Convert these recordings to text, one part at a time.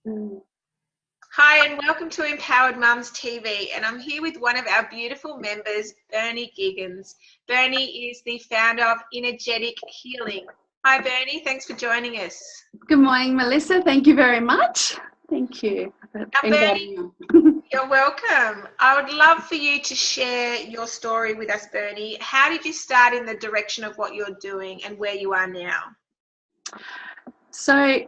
Mm. Hi and welcome to Empowered Mums TV, and I'm here with one of our beautiful members, Bernie Giggins. Bernie is the founder of Energetic Healing. Hi Bernie, thanks for joining us. Good morning, Melissa. Thank you very much. Thank you for Bernie, inviting me. you're welcome. I would love for you to share your story with us, Bernie. How did you start in the direction of what you're doing and where you are now? So,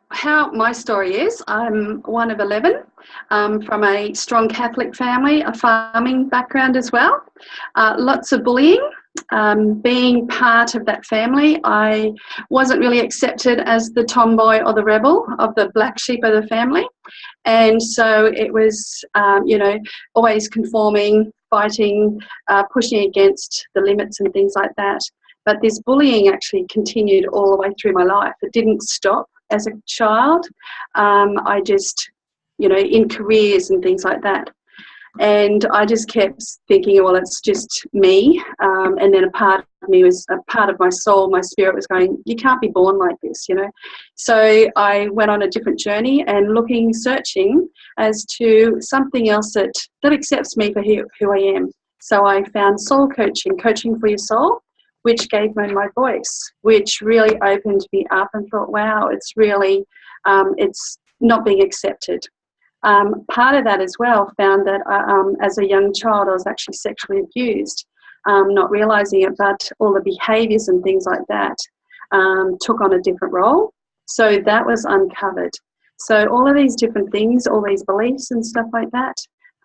how my story is, I'm one of 11 from a strong Catholic family, a farming background as well. Lots of bullying. Being part of that family, I wasn't really accepted as the tomboy or the rebel of the black sheep of the family. And so it was, always conforming, fighting, pushing against the limits and things like that. But this bullying actually continued all the way through my life. It didn't stop as a child. I just, in careers and things like that. And I just kept thinking, well, it's just me. And then a part of my soul, my spirit was going, you can't be born like this, So I went on a different journey and searching as to something else that accepts me for who I am. So I found soul coaching for your soul, which gave me my voice, which really opened me up and thought, wow, it's really, it's not being accepted. Part of that as well, found that as a young child I was actually sexually abused, not realising it, but all the behaviours and things like that took on a different role. So that was uncovered. So all of these different things, all these beliefs and stuff like that.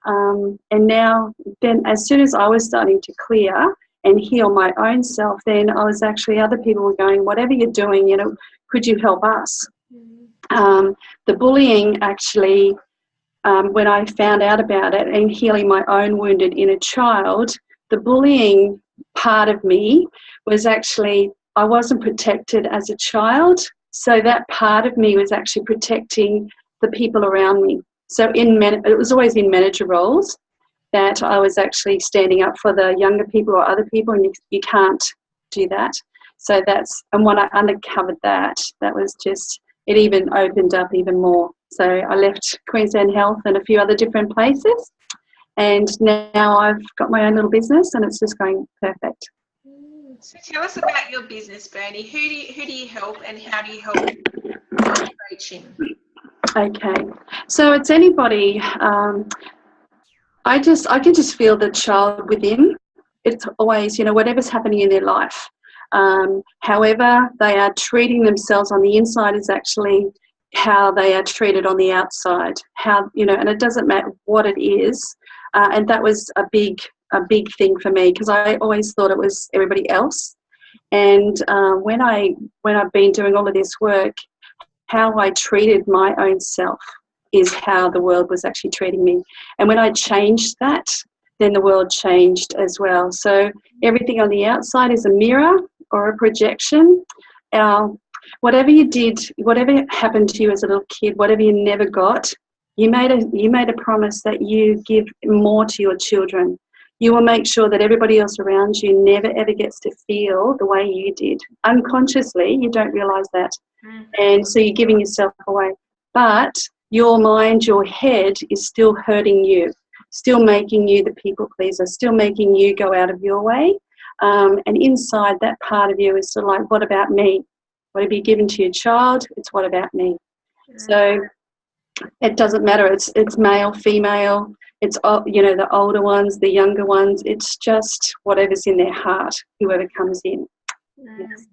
And now, then as soon as I was starting to clear and heal my own self, then I was actually, other people were going, whatever you're doing, could you help us? The bullying actually, when I found out about it and healing my own wounded inner child, the bullying part of me was actually, I wasn't protected as a child. So that part of me was actually protecting the people around me. So it was always in manager roles that I was actually standing up for the younger people or other people, and you can't do that. So and when I uncovered that was just, it even opened up even more. So I left Queensland Health and a few other different places, and now I've got my own little business and it's just going perfect. So tell us about your business, Bernie. Who do you help and how do you help coaching? Okay, so it's anybody. I can just feel the child within. It's always, whatever's happening in their life. However they are treating themselves on the inside is actually how they are treated on the outside. And it doesn't matter what it is. And that was a big thing for me, because I always thought it was everybody else. And when I've been doing all of this work, how I treated my own self is how the world was actually treating me. And when I changed that, then the world changed as well. So everything on the outside is a mirror or a projection. Whatever you did, whatever happened to you as a little kid, whatever you never got, you made a promise that you give more to your children. You will make sure that everybody else around you never ever gets to feel the way you did. Unconsciously, you don't realise that. And so you're giving yourself away. But your mind, your head is still hurting you, still making you the people pleaser, still making you go out of your way. And inside that part of you is sort of like, what about me? Whatever you're given to your child, it's what about me? So it doesn't matter. It's male, female. It's, the older ones, the younger ones. It's just whatever's in their heart, whoever comes in. Yes.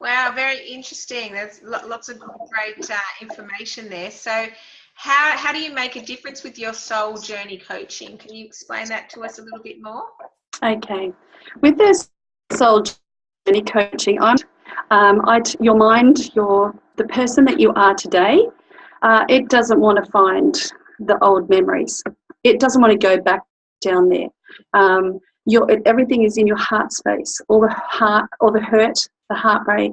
Wow, very interesting. There's lots of great information there. So how do you make a difference with your soul journey coaching? Can you explain that to us a little bit more? Okay. With this soul journey coaching, your mind, the person that you are today, it doesn't want to find the old memories. It doesn't want to go back down there. Everything is in your heart space. All the hurt, the heartbreak,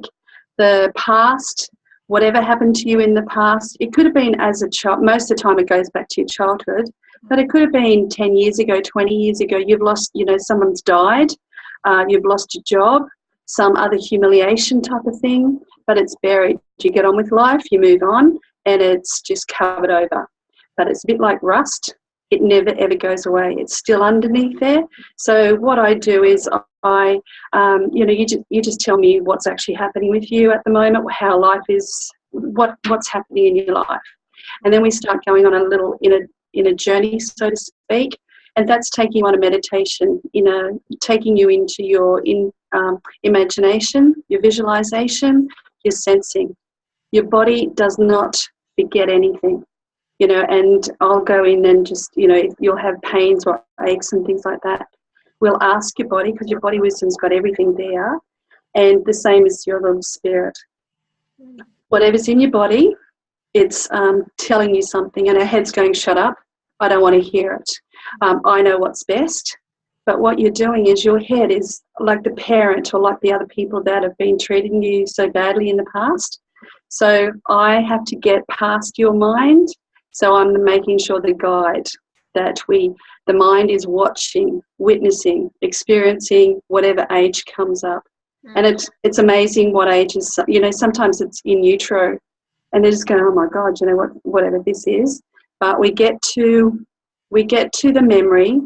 the past, whatever happened to you in the past. It could have been as a child. Most of the time it goes back to your childhood, but it could have been 10 years ago, 20 years ago. You've lost, someone's died, you've lost your job, some other humiliation type of thing, but it's buried. You get on with life, you move on, and it's just covered over. But it's a bit like rust. It never, ever goes away. It's still underneath there. So what I do is you just tell me what's actually happening with you at the moment, how life is, what's happening in your life. And then we start going on a little inner journey, so to speak. And that's taking you on a meditation, taking you into your imagination, your visualization, your sensing. Your body does not forget anything. And I'll go in and just, if you'll have pains or aches and things like that, we'll ask your body, because your body wisdom's got everything there, and the same as your little spirit. Whatever's in your body, it's telling you something, and our head's going, shut up, I don't want to hear it. I know what's best. But what you're doing is your head is like the parent or like the other people that have been treating you so badly in the past. So I have to get past your mind. So I'm making sure the guide that the mind is watching, witnessing, experiencing whatever age comes up. And it's amazing what ages, sometimes it's in utero and they're just going, oh my God, whatever this is. But we get to the memory.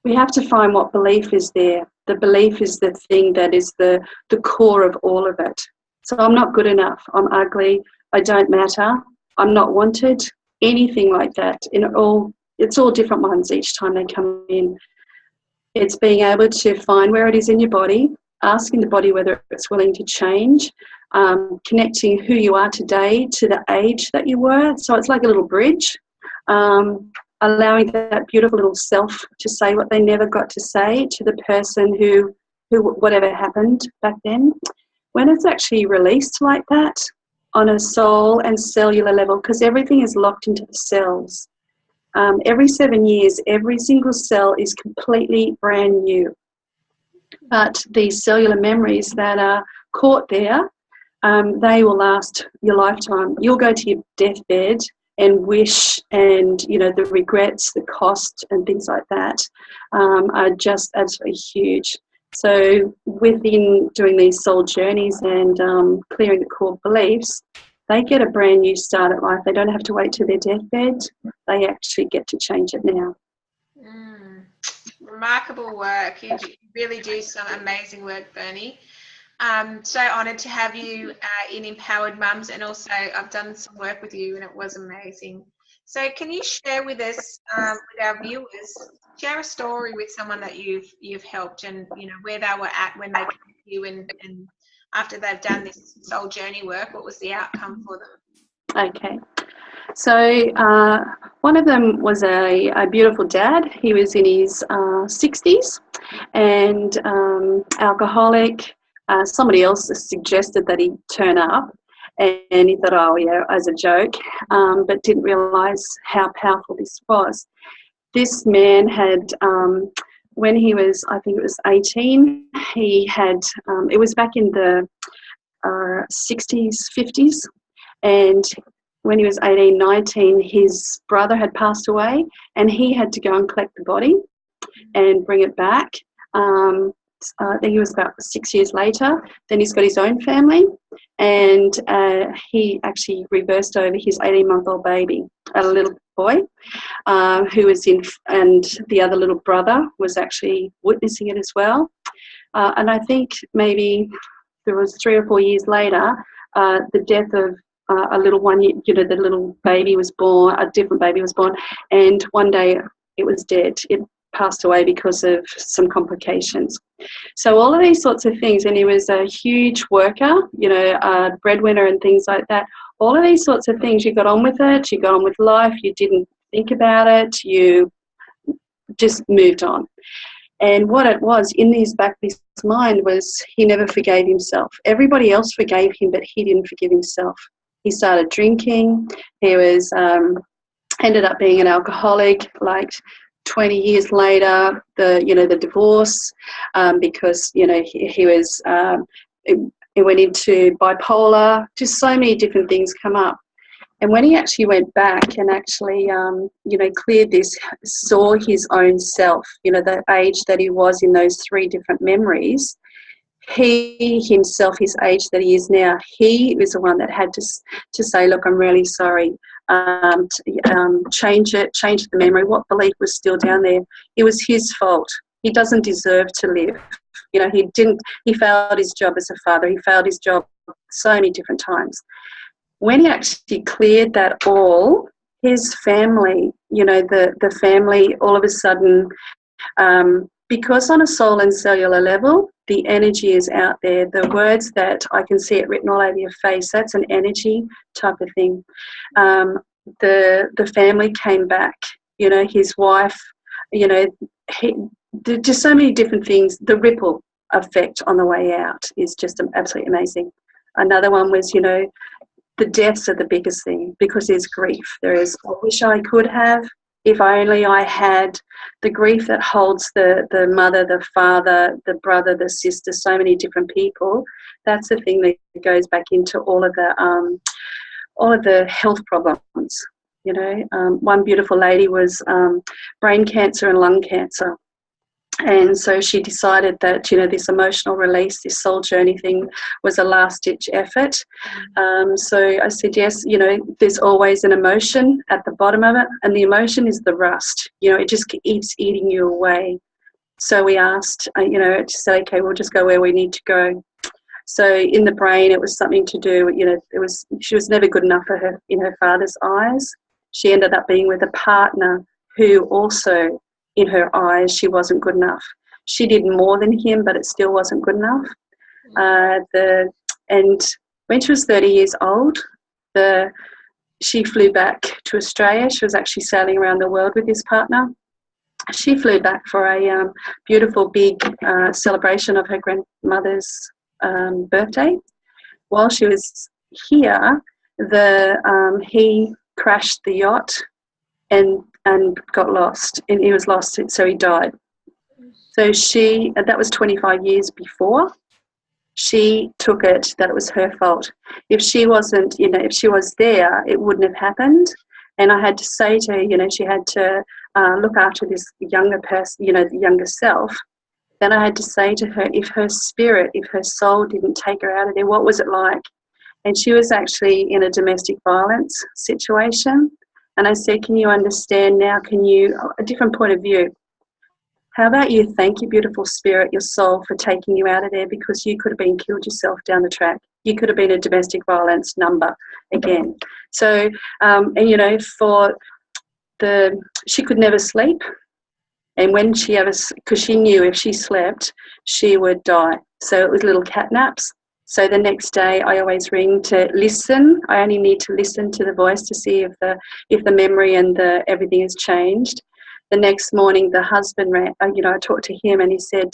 We have to find what belief is there. The belief is the thing that is the core of all of it. So I'm not good enough. I'm ugly. I don't matter. I'm not wanted. Anything like that. It's all different ones each time they come in. It's being able to find where it is in your body, asking the body whether it's willing to change, connecting who you are today to the age that you were. So it's like a little bridge, allowing that beautiful little self to say what they never got to say to the person who whatever happened back then. When it's actually released like that on a soul and cellular level, because everything is locked into the cells. Every 7 years, every single cell is completely brand new. But these cellular memories that are caught there, they will last your lifetime. You'll go to your deathbed and wish, and the regrets, the cost and things like that are just absolutely huge. So within doing these soul journeys and clearing the core beliefs, they get a brand new start at life. They don't have to wait till their deathbed. They actually get to change it now. Remarkable work. You really do some amazing work, Bernie. So honoured to have you in Empowered Mums, and also I've done some work with you and it was amazing. So can you share with us, with our viewers, share a story with someone that you've helped, and where they were at when they came to you, and after they've done this soul journey work, what was the outcome for them? Okay. So one of them was a beautiful dad. He was in his 60s and alcoholic. Somebody else suggested that he turn up, and he thought, oh yeah, as a joke, but didn't realise how powerful this was. This man had, when he was, I think it was 18, he had, it was back in the 60s, 50s, and when he was 18, 19, his brother had passed away and he had to go and collect the body and bring it back. I think it was about 6 years later. Then he's got his own family, and he actually reversed over his 18-month-old baby, a little boy, who was in, and the other little brother was actually witnessing it as well. And I think maybe there was 3 or 4 years later, the death of a little one, the little baby was born, a different baby was born, and one day it was dead. It passed away because of some complications. So all of these sorts of things, and he was a huge worker, a breadwinner and things like that. All of these sorts of things, you got on with it, you got on with life, you didn't think about it, you just moved on. And what it was in his back of his mind was he never forgave himself. Everybody else forgave him, but he didn't forgive himself. He started drinking. He was ended up being an alcoholic. Like 20 years later, the divorce, because he was he went into bipolar. Just so many different things come up. And when he actually went back and actually cleared this, saw his own self, the age that he was in those 3 different memories, he himself, his age that he is now, he was the one that had to say, look, I'm really sorry. Change the memory. What belief was still down there? It was his fault. He doesn't deserve to live. You know, he failed his job as a father. He failed his job so many different times. When he actually cleared that all, his family, you know, the family all of a sudden, because on a soul and cellular level, the energy is out there. The words that I can see it written all over your face, that's an energy type of thing. The family came back, you know, his wife, you know, just so many different things. The ripple effect on the way out is just absolutely amazing. Another one was, you know, the deaths are the biggest thing because there's grief. There is, I wish I could have, if only I had. The grief that holds the mother, the father, the brother, the sister, so many different people. That's the thing that goes back into all of the health problems. You know, one beautiful lady was brain cancer and lung cancer. And so she decided that, you know, this emotional release, this soul journey thing was a last-ditch effort. So I said, yes, you know, there's always an emotion at the bottom of it, and the emotion is the rust. You know, it just keeps eating you away. So we asked, you know, to say, okay, we'll just go where we need to go. So in the brain, it was something to do, you know, she was never good enough for her in her father's eyes. She ended up being with a partner who also, in her eyes, she wasn't good enough. She did more than him, but it still wasn't good enough. And when she was 30 years old, she flew back to Australia. She was actually sailing around the world with this partner. She flew back for a beautiful big celebration of her grandmother's birthday. While she was here, he crashed the yacht and got lost, and he was lost, so he died. So that was 25 years before. She took it that it was her fault. If she wasn't, you know, if she was there, it wouldn't have happened. And I had to say to her, you know, she had to look after this younger person, you know, the younger self. Then I had to say to her, if her spirit, if her soul didn't take her out of there, what was it like? And she was actually in a domestic violence situation. And I said, can you understand now? A different point of view. How about you thank your beautiful spirit, your soul, for taking you out of there, because you could have been killed yourself down the track. You could have been a domestic violence number again. So, and you know, she could never sleep. And when because she knew if she slept, she would die. So it was little cat naps. So the next day I always ring to listen. I only need to listen to the voice to see if the memory and everything has changed. The next morning, the husband ran, you know, I talked to him and he said,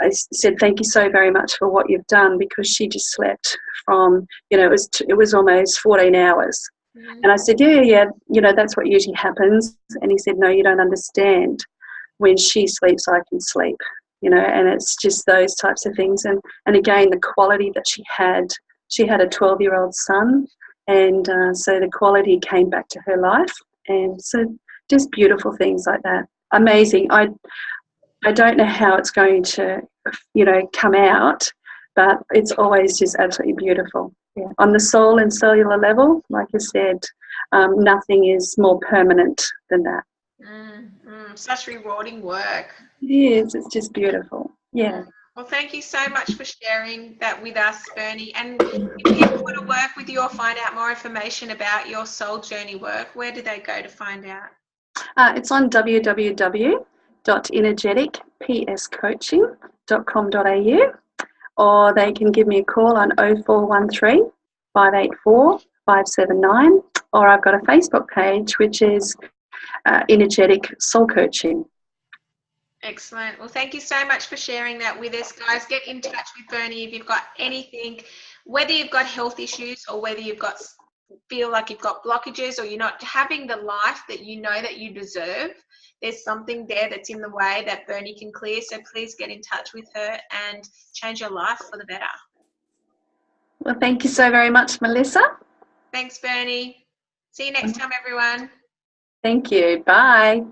I said, thank you so very much for what you've done, because she just slept from, you know, it was almost 14 hours. Mm-hmm. And I said, yeah, you know, that's what usually happens. And he said, no, you don't understand. When she sleeps, I can sleep, you know, and it's just those types of things. And again, the quality that she had a 12-year-old son. And so the quality came back to her life. And so just beautiful things like that. Amazing. I don't know how it's going to, you know, come out, but it's always just absolutely beautiful. Yeah. On the soul and cellular level, like I said, nothing is more permanent than that. Such rewarding work. It is. It's just beautiful. Yeah. Well, thank you so much for sharing that with us, Bernie. And if people want to work with you or find out more information about your soul journey work, where do they go to find out? It's on www.energeticpscoaching.com.au, or they can give me a call on 0413 584 579, or I've got a Facebook page which is Energetic Soul Coaching. Excellent. Well, thank you so much for sharing that with us, guys. Get in touch with Bernie if you've got anything, whether you've got health issues or whether feel like you've got blockages or you're not having the life that you know that you deserve. There's something there that's in the way that Bernie can clear. So please get in touch with her and change your life for the better. Well, thank you so very much, Melissa. Thanks, Bernie. See you next time, everyone. Thank you. Bye.